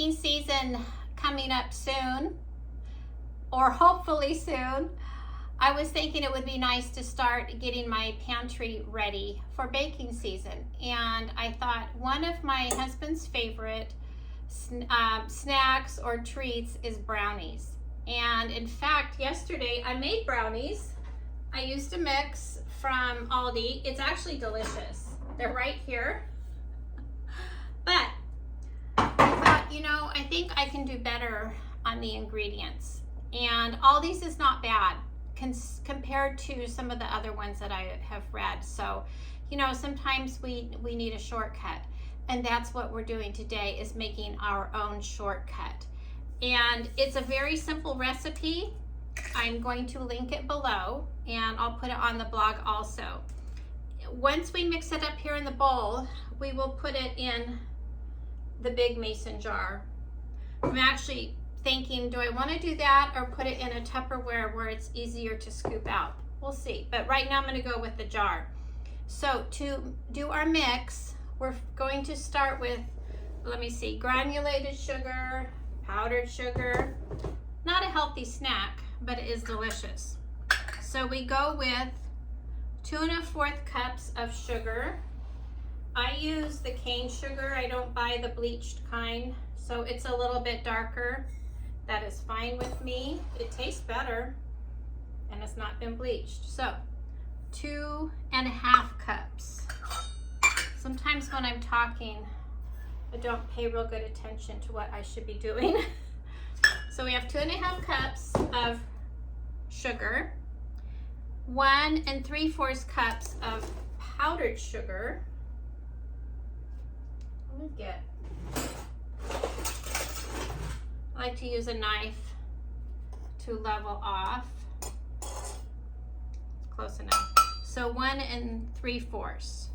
baking season coming up soon, or hopefully soon, I was thinking it would be nice to start getting my pantry ready for baking season. And I thought one of my husband's favorite snacks or treats is brownies. And in fact, yesterday I made brownies. I used a mix from Aldi. It's actually delicious. They're right here. But I thought, you know, I think I can do better on the ingredients. And Aldi's is not bad compared to some of the other ones that I have read. So, you know, sometimes we need a shortcut. And that's what we're doing today, is making our own shortcut. And it's a very simple recipe. I'm going to link it below, and I'll put it on the blog also. Once we mix it up here in the bowl, we will put it in the big mason jar. I'm actually thinking, do I want to do that or put it in a Tupperware where it's easier to scoop out? We'll see. But right now I'm going to go with the jar. So to do our mix, we're going to start with, let me see, granulated sugar, powdered sugar. Not a healthy snack, but it is delicious. So we go with 2 1/4 cups of sugar. I use the cane sugar. I don't buy the bleached kind, so it's a little bit darker. That is fine with me. It tastes better, and it's not been bleached. So 2 1/2 cups. Sometimes when I'm talking, I don't pay real good attention to what I should be doing. So we have 2 1/2 cups of sugar, 1 3/4 cups of powdered sugar. Let me get, I like to use a knife to level off. It's close enough. So 1 3/4.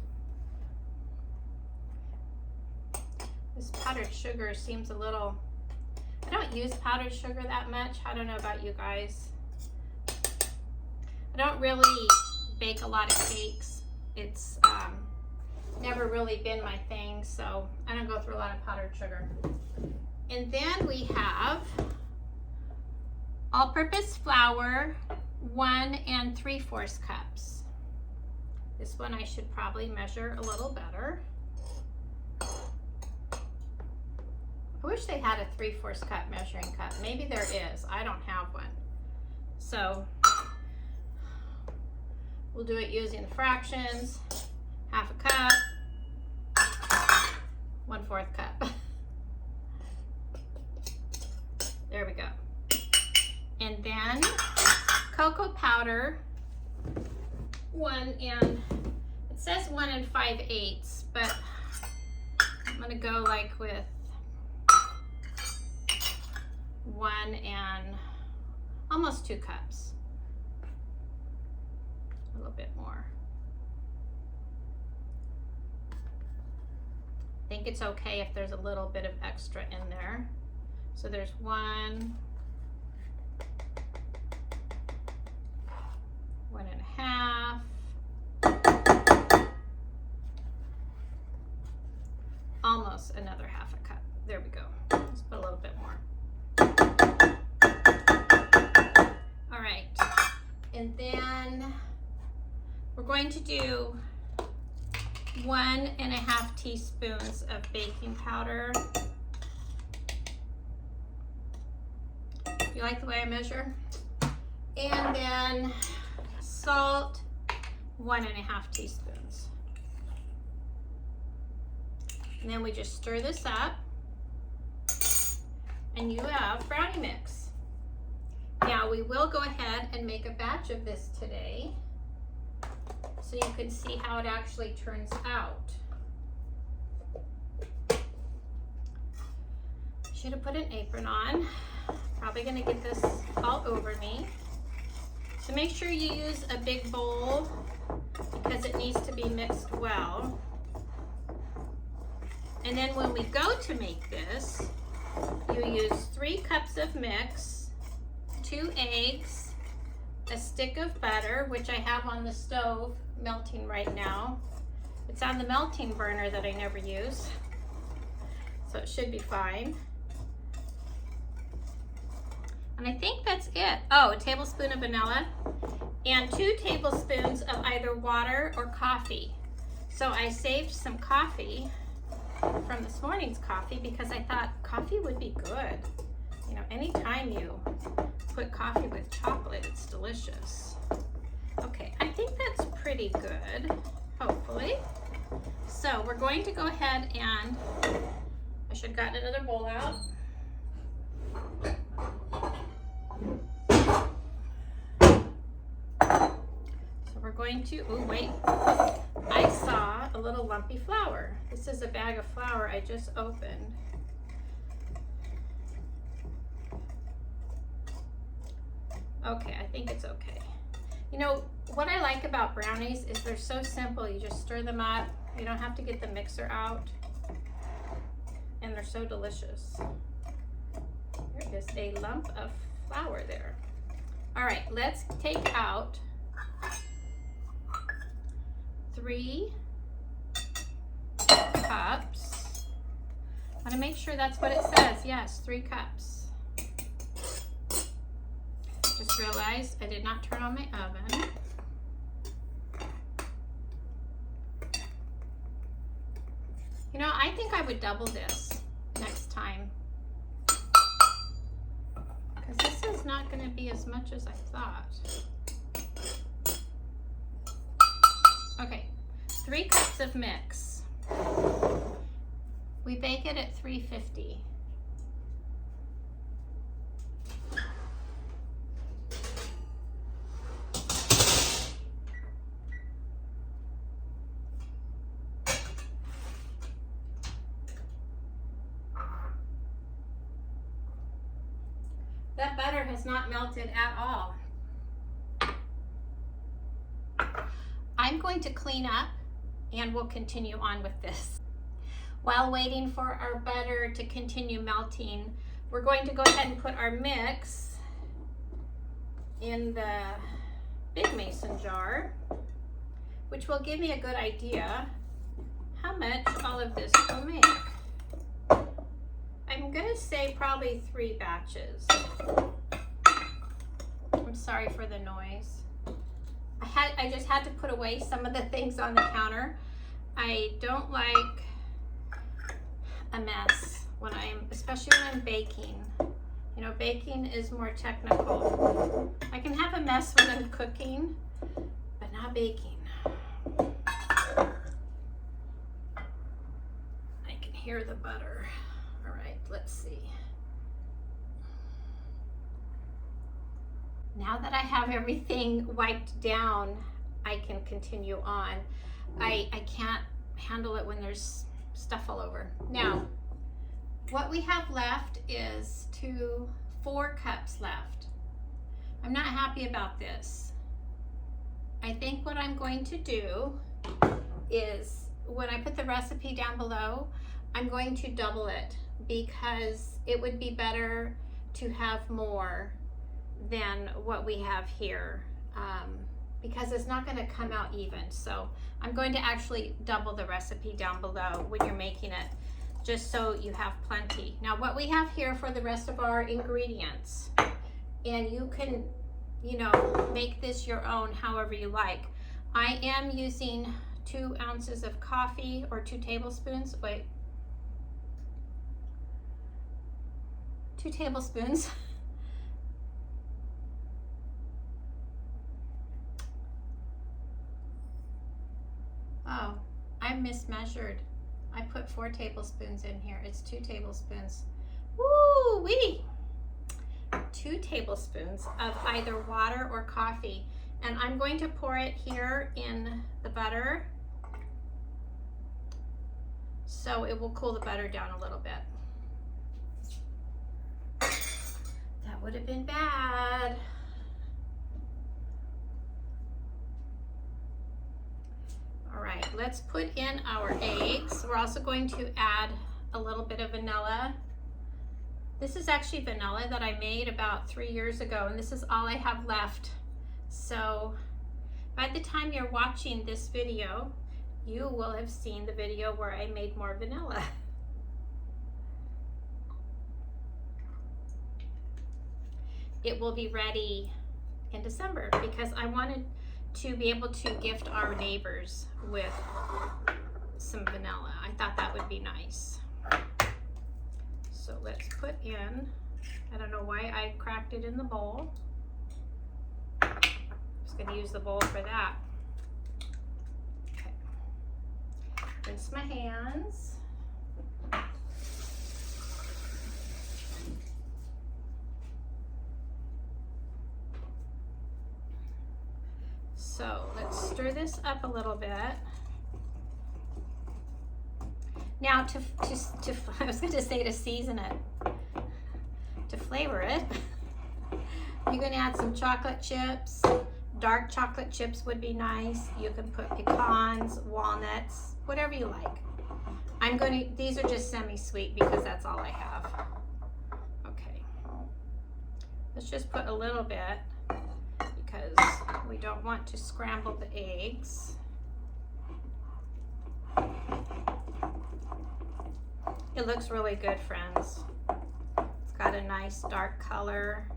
This powdered sugar seems a little, I don't use powdered sugar that much. I don't know about you guys. I don't really bake a lot of cakes. It's never really been my thing, so I don't go through a lot of powdered sugar. And then we have all-purpose flour, 1 3/4 cups. This one I should probably measure a little better. I wish they had a 3/4 cup measuring cup. Maybe there is. I don't have one. So we'll do it using fractions. 1/2 cup, 1/4 cup. There we go. And then cocoa powder, it says 1 5/8, but I'm gonna go like with 1 and almost 2 cups. A little bit more. I think it's okay if there's a little bit of extra in there. So there's 1, 1 1/2, almost another 1/2 cup. There we go. Let's put a little bit more. All right, and then we're going to do 1 1/2 teaspoons of baking powder. You like the way I measure? And then salt, 1 1/2 teaspoons. And then we just stir this up, and you have brownie mix. Now we will go ahead and make a batch of this today, so you can see how it actually turns out. Should have put an apron on. Probably gonna get this all over me. So make sure you use a big bowl because it needs to be mixed well. And then when we go to make this, you use 3 cups of mix, 2 eggs, a stick of butter, which I have on the stove melting right now. It's on the melting burner that I never use, so it should be fine. And I think that's it. Oh, a tablespoon of vanilla and 2 tablespoons of either water or coffee. So I saved some coffee from this morning's coffee because I thought coffee would be good. You know, anytime you put coffee with chocolate, it's delicious. Okay, I think that's pretty good, hopefully. So we're going to go ahead and, I should have gotten another bowl out. So we're going to, oh wait, I saw a little lumpy flour. This is a bag of flour I just opened. Okay, I think it's okay. You know, what I like about brownies is they're so simple. You just stir them up. You don't have to get the mixer out. And they're so delicious. There is a lump of flour there. All right, let's take out 3 cups. I want to make sure that's what it says. Yes, 3 cups. Just realized I did not turn on my oven. You know, I think I would double this next time, because this is not going to be as much as I thought. Okay, 3 cups of mix. We bake it at 350. That butter has not melted at all. I'm going to clean up and we'll continue on with this. While waiting for our butter to continue melting, we're going to go ahead and put our mix in the big mason jar, which will give me a good idea how much all of this will make. I'm gonna say probably 3 batches. I'm sorry for the noise. I just had to put away some of the things on the counter. I don't like a mess when especially when I'm baking. You know, baking is more technical. I can have a mess when I'm cooking, but not baking. I can hear the butter. All right, let's see. Now that I have everything wiped down, I can continue on. I can't handle it when there's stuff all over. Now, what we have left is 4 cups left. I'm not happy about this. I think what I'm going to do is, when I put the recipe down below, I'm going to double it, because it would be better to have more than what we have here, because it's not going to come out even. So I'm going to actually double the recipe down below when you're making it, just so you have plenty. Now, what we have here for the rest of our ingredients, and you can, you know, make this your own however you like. I am using 2 ounces of coffee, or 2 tablespoons. Wait. 2 tablespoons. Oh, I mismeasured. I put 4 tablespoons in here. It's 2 tablespoons. Woo-wee! 2 tablespoons of either water or coffee. And I'm going to pour it here in the butter, so it will cool the butter down a little bit. That would have been bad. All right, let's put in our eggs. We're also going to add a little bit of vanilla. This is actually vanilla that I made about 3 years ago, and this is all I have left. So by the time you're watching this video, you will have seen the video where I made more vanilla. it will be ready in December, because I wanted to be able to gift our neighbors with some vanilla. I thought that would be nice. So let's put in, I don't know why I cracked it in the bowl. I'm just going to use the bowl for that. Okay. Rinse my hands. So let's stir this up a little bit. Now I was going to say to season it, to flavor it, you're going to add some chocolate chips. Dark chocolate chips would be nice. You can put pecans, walnuts, whatever you like. These are just semi-sweet because that's all I have. Okay. Let's just put a little bit because we don't want to scramble the eggs. It looks really good, friends. It's got a nice dark color.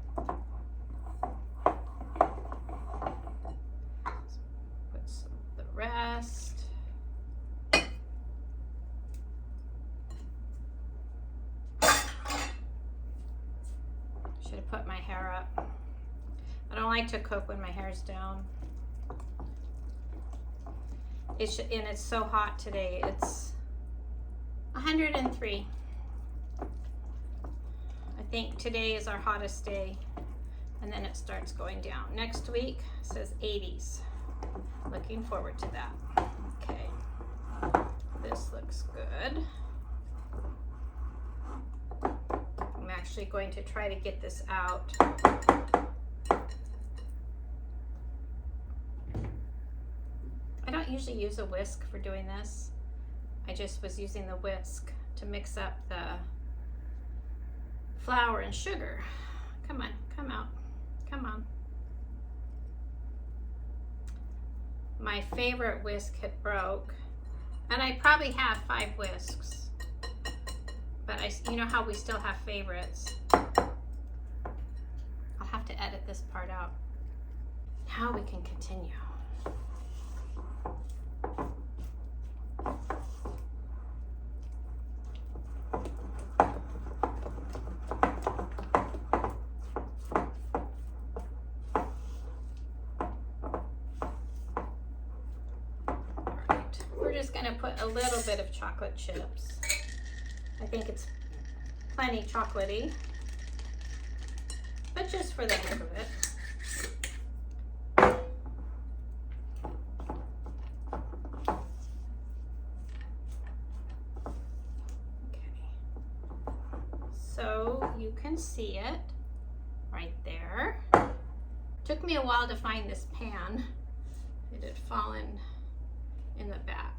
Put some of the rest. Should have put my hair up. I don't like to cook when my hair's down. And it's so hot today. It's 103. I think today is our hottest day, and then it starts going down. Next week says 80s. Looking forward to that. Okay, this looks good. I'm actually going to try to get this out. I don't usually use a whisk for doing this. I just was using the whisk to mix up the flour and sugar. Come on, come out, come on. My favorite whisk had broke, and I probably have 5 whisks, but you know how we still have favorites. I'll have to edit this part out. Now we can continue. Going to put a little bit of chocolate chips. I think it's plenty chocolatey, but just for the heck of it. Okay, so you can see it right there. Took me a while to find this pan. It had fallen in the back.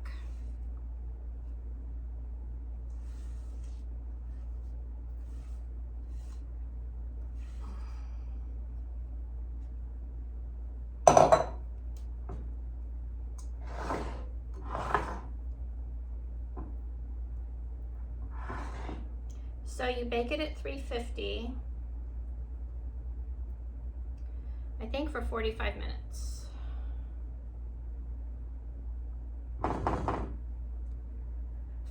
So you bake it at 350, I think, for 45 minutes.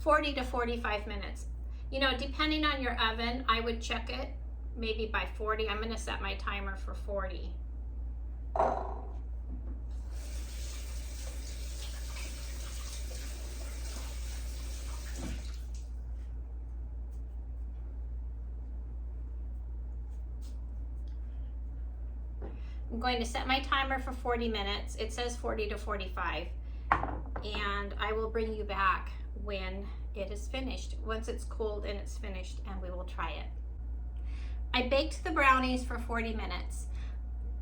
(40 to 45 minutes. You know, depending on your oven, I would check it maybe by 40. I'm going to set my timer for 40. I'm going to set my timer for 40 minutes. It says 40 to 45, and I will bring you back when it is finished, once it's cooled and it's finished, and we will try it. I baked the brownies for 40 minutes.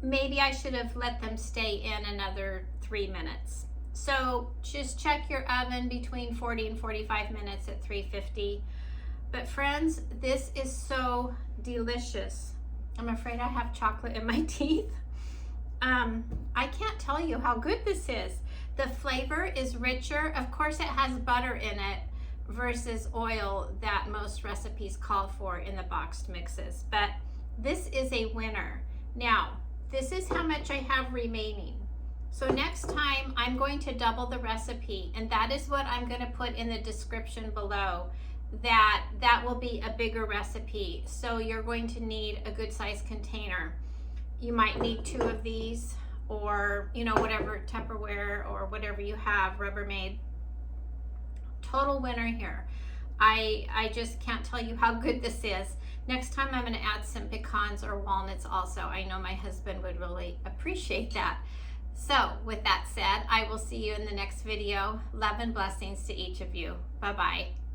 Maybe I should have let them stay in another 3 minutes. So just check your oven between 40 and 45 minutes at 350. But friends, this is so delicious. I'm afraid I have chocolate in my teeth. I can't tell you how good this is. The flavor is richer. Of course, it has butter in it versus oil that most recipes call for in the boxed mixes. But This is a winner. Now, this is how much I have remaining. So next time I'm going to double the recipe, and that is what I'm going to put in the description below. That will be a bigger recipe. So you're going to need a good sized container. You might need 2 of these, or whatever, Tupperware or whatever you have, Rubbermaid. Total winner here. I just can't tell you how good this is. Next time I'm going to add some pecans or walnuts also. I know my husband would really appreciate that. So with that said, I will see you in the next video. Love and blessings to each of you. Bye-bye.